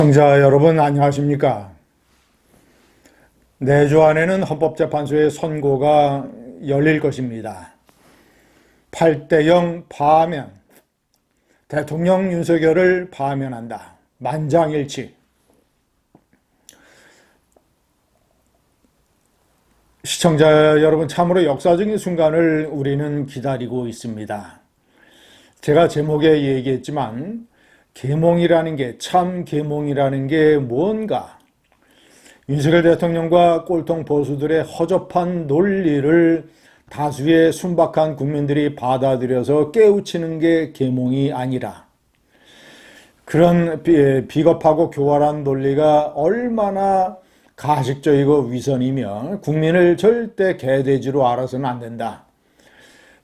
시청자 여러분 안녕하십니까? 내주 안에는 헌법재판소의 선고가 열릴 것입니다. 8대0 파면, 대통령 윤석열을 파면한다. 만장일치. 시청자 여러분, 참으로 역사적인 순간을 우리는 기다리고 있습니다. 제가 제목에 얘기했지만 계몽이라는 게, 참 계몽이라는 게 뭔가, 윤석열 대통령과 꼴통 보수들의 허접한 논리를 다수의 순박한 국민들이 받아들여서 깨우치는 게 계몽이 아니라, 그런 비겁하고 교활한 논리가 얼마나 가식적이고 위선이며 국민을 절대 개돼지로 알아서는 안 된다.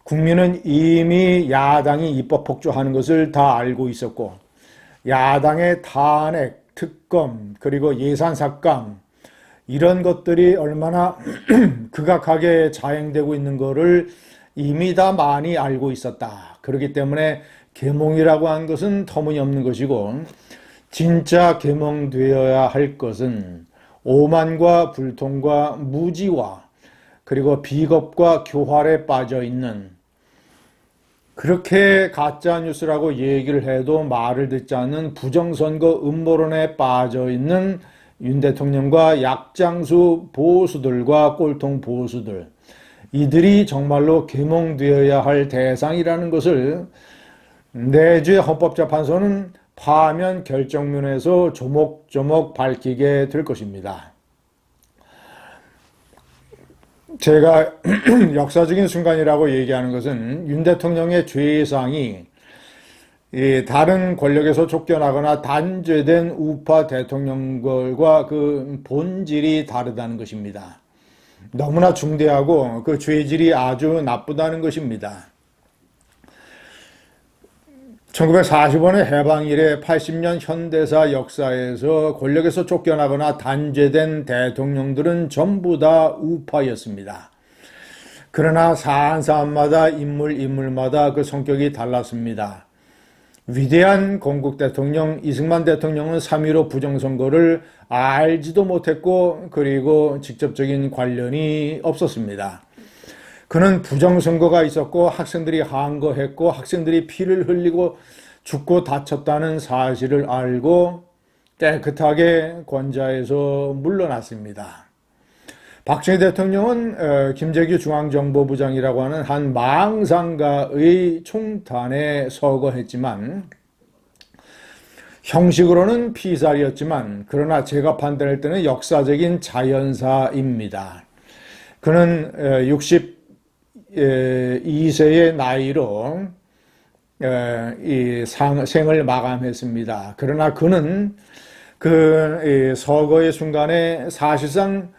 국민은 이미 야당이 입법 폭주하는 것을 다 알고 있었고, 야당의 탄핵, 특검, 그리고 예산 삭감, 이런 것들이 얼마나 극악하게 자행되고 있는 것을 이미 다 많이 알고 있었다. 그렇기 때문에 계몽이라고 한 것은 터무니없는 것이고, 진짜 계몽되어야 할 것은 오만과 불통과 무지와 그리고 비겁과 교활에 빠져 있는, 그렇게 가짜뉴스라고 얘기를 해도 말을 듣지 않는 부정선거 음모론에 빠져있는 윤 대통령과 약장수 보수들과 꼴통 보수들, 이들이 정말로 계몽되어야 할 대상이라는 것을 내주의 헌법재판소는 파면 결정문에서 조목조목 밝히게 될 것입니다. 제가 역사적인 순간이라고 얘기하는 것은 윤 대통령의 죄상이 다른 권력에서 쫓겨나거나 단죄된 우파 대통령들과 그 본질이 다르다는 것입니다. 너무나 중대하고 그 죄질이 아주 나쁘다는 것입니다. 1945년 해방 이래 80년 현대사 역사에서 권력에서 쫓겨나거나 단죄된 대통령들은 전부 다 우파였습니다. 그러나 사안사안마다 인물마다 그 성격이 달랐습니다. 위대한 건국 대통령 이승만 대통령은 3.15 부정선거를 알지도 못했고, 그리고 직접적인 관련이 없었습니다. 그는 부정선거가 있었고 학생들이 항거했고 학생들이 피를 흘리고 죽고 다쳤다는 사실을 알고 깨끗하게 권좌에서 물러났습니다. 박정희 대통령은 김재규 중앙정보부장이라고 하는 한 망상가의 총탄에 서거했지만, 형식으로는 피살이었지만, 그러나 제가 판단할 때는 역사적인 자연사입니다. 그는 62세의 나이로 이 생을 마감했습니다. 그러나 그는 그 서거의 순간에 사실상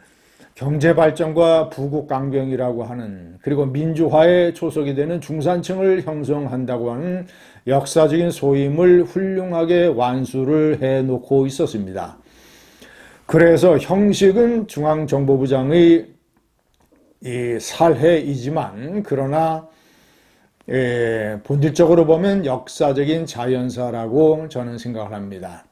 경제발전과 부국강병이라고 하는, 그리고 민주화의 초석이 되는 중산층을 형성한다고 하는 역사적인 소임을 훌륭하게 완수를 해놓고 있었습니다. 그래서 형식은 중앙정보부장의 이 살해이지만, 그러나 본질적으로 보면 역사적인 자연사라고 저는 생각을 합니다.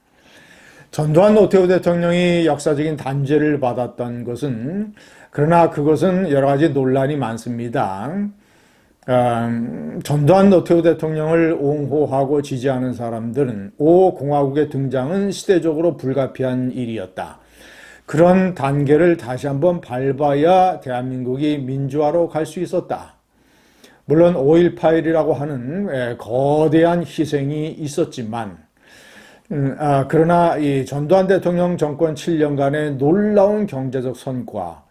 전두환 노태우 대통령이 역사적인 단죄를 받았던 것은, 그러나 그것은 여러 가지 논란이 많습니다. 전두환 노태우 대통령을 옹호하고 지지하는 사람들은 5공화국의 등장은 시대적으로 불가피한 일이었다. 그런 단계를 다시 한번 밟아야 대한민국이 민주화로 갈 수 있었다. 물론 5.18이라고 하는 거대한 희생이 있었지만, 그러나 이 전두환 대통령 정권 7년간의 놀라운 경제적 성과,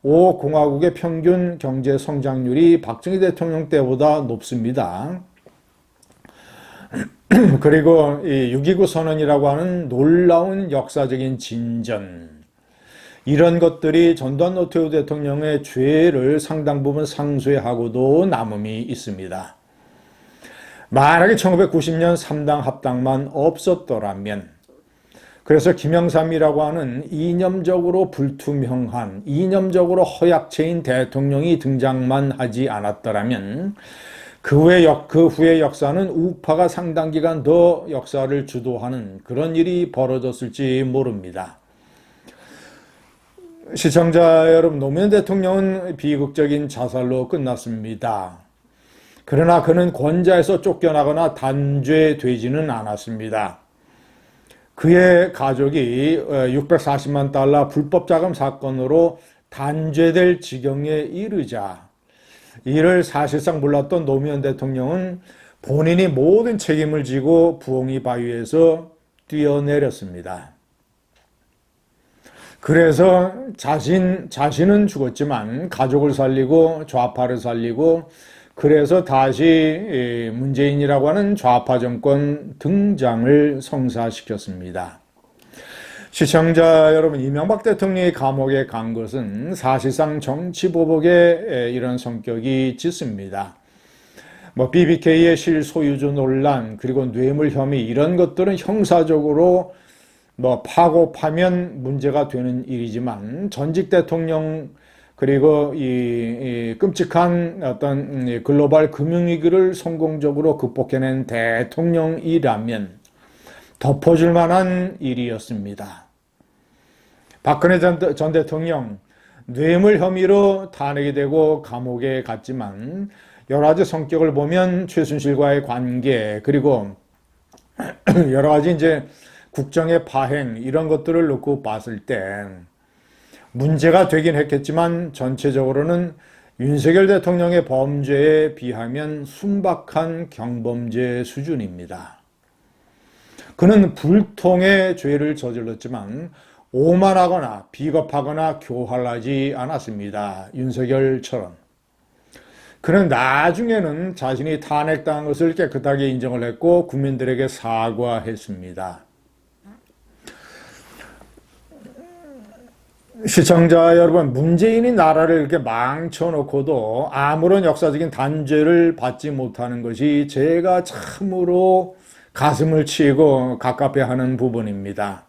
5공화국의 평균 경제 성장률이 박정희 대통령 때보다 높습니다. 그리고 이 6.29 선언이라고 하는 놀라운 역사적인 진전, 이런 것들이 전두환 노태우 대통령의 죄를 상당 부분 상쇄하고도 남음이 있습니다. 만약에 1990년 3당 합당만 없었더라면, 그래서 김영삼이라고 하는 이념적으로 불투명한, 이념적으로 허약체인 대통령이 등장만 하지 않았더라면, 그 후의 역사는 우파가 상당 기간 더 역사를 주도하는 그런 일이 벌어졌을지 모릅니다. 시청자 여러분, 노무현 대통령은 비극적인 자살로 끝났습니다. 그러나 그는 권좌에서 쫓겨나거나 단죄되지는 않았습니다. 그의 가족이 640만 달러 불법 자금 사건으로 단죄될 지경에 이르자 이를 사실상 몰랐던 노무현 대통령은 본인이 모든 책임을 지고 부엉이 바위에서 뛰어내렸습니다. 그래서 자신은 죽었지만 가족을 살리고 좌파를 살리고 그래서 다시 문재인이라고 하는 좌파 정권 등장을 성사시켰습니다. 시청자 여러분, 이명박 대통령이 감옥에 간 것은 사실상 정치보복의 이런 성격이 짙습니다. BBK의 실소유주 논란, 그리고 뇌물 혐의 이런 것들은 형사적으로 파고 파면 문제가 되는 일이지만 전직 대통령 그리고 이 끔찍한 어떤 글로벌 금융위기를 성공적으로 극복해낸 대통령이라면 덮어줄 만한 일이었습니다. 박근혜 전 대통령 뇌물 혐의로 탄핵이 되고 감옥에 갔지만 여러 가지 성격을 보면 최순실과의 관계 그리고 여러 가지 이제 국정의 파행 이런 것들을 놓고 봤을 때 문제가 되긴 했겠지만 전체적으로는 윤석열 대통령의 범죄에 비하면 순박한 경범죄 수준입니다. 그는 불통의 죄를 저질렀지만 오만하거나 비겁하거나 교활하지 않았습니다. 윤석열처럼. 그는 나중에는 자신이 탄핵당한 것을 깨끗하게 인정을 했고 국민들에게 사과했습니다. 시청자 여러분, 문재인이 나라를 이렇게 망쳐놓고도 아무런 역사적인 단죄를 받지 못하는 것이 제가 참으로 가슴을 치고 갑갑해하는 부분입니다.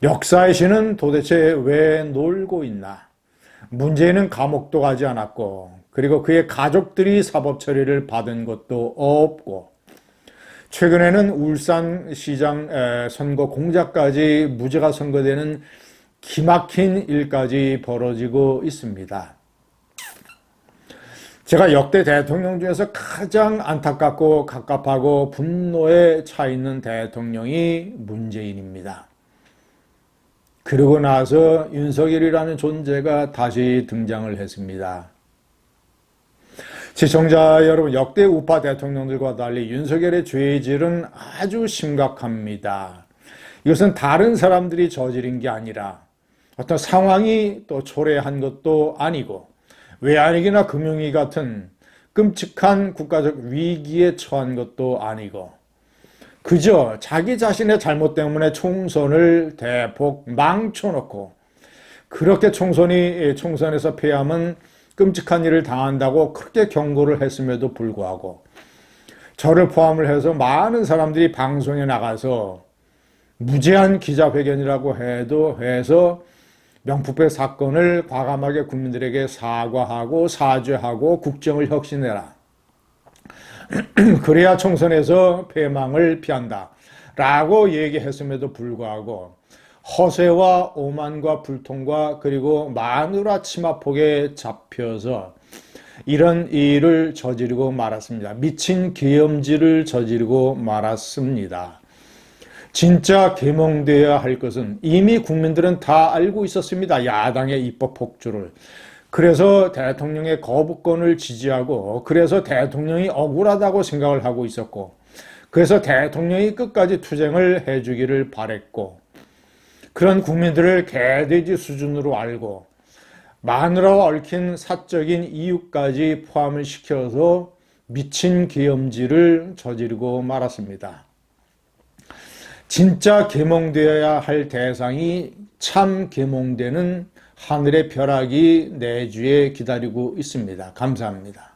역사의 신은 도대체 왜 놀고 있나? 문재인은 감옥도 가지 않았고 그리고 그의 가족들이 사법 처리를 받은 것도 없고 최근에는 울산시장 선거 공작까지 무죄가 선고되는 기막힌 일까지 벌어지고 있습니다. 제가 역대 대통령 중에서 가장 안타깝고 갑갑하고 분노에 차 있는 대통령이 문재인입니다. 그러고 나서 윤석열이라는 존재가 다시 등장을 했습니다. 시청자 여러분, 역대 우파 대통령들과 달리 윤석열의 죄질은 아주 심각합니다. 이것은 다른 사람들이 저지른 게 아니라 어떤 상황이 또 초래한 것도 아니고 외환위기나 금융위기 같은 끔찍한 국가적 위기에 처한 것도 아니고 그저 자기 자신의 잘못 때문에 총선을 대폭 망쳐놓고 그렇게 총선에서 패하면 끔찍한 일을 당한다고 그렇게 경고를 했음에도 불구하고 저를 포함을 해서 많은 사람들이 방송에 나가서 무제한 기자회견이라고 해서 명품백 사건을 과감하게 국민들에게 사과하고 사죄하고 국정을 혁신해라. 그래야 총선에서 패망을 피한다. 라고 얘기했음에도 불구하고 허세와 오만과 불통과 그리고 마누라 치마폭에 잡혀서 이런 일을 저지르고 말았습니다. 미친 계엄질을 저지르고 말았습니다. 진짜 계몽되어야 할 것은 이미 국민들은 다 알고 있었습니다. 야당의 입법 폭주를. 그래서 대통령의 거부권을 지지하고 그래서 대통령이 억울하다고 생각을 하고 있었고 그래서 대통령이 끝까지 투쟁을 해주기를 바랬고 그런 국민들을 개돼지 수준으로 알고 마누라와 얽힌 사적인 이유까지 포함을 시켜서 미친 계엄질을 저지르고 말았습니다. 진짜 계몽되어야 할 대상이 참 계몽되는 하늘의 벼락이 내주에 기다리고 있습니다. 감사합니다.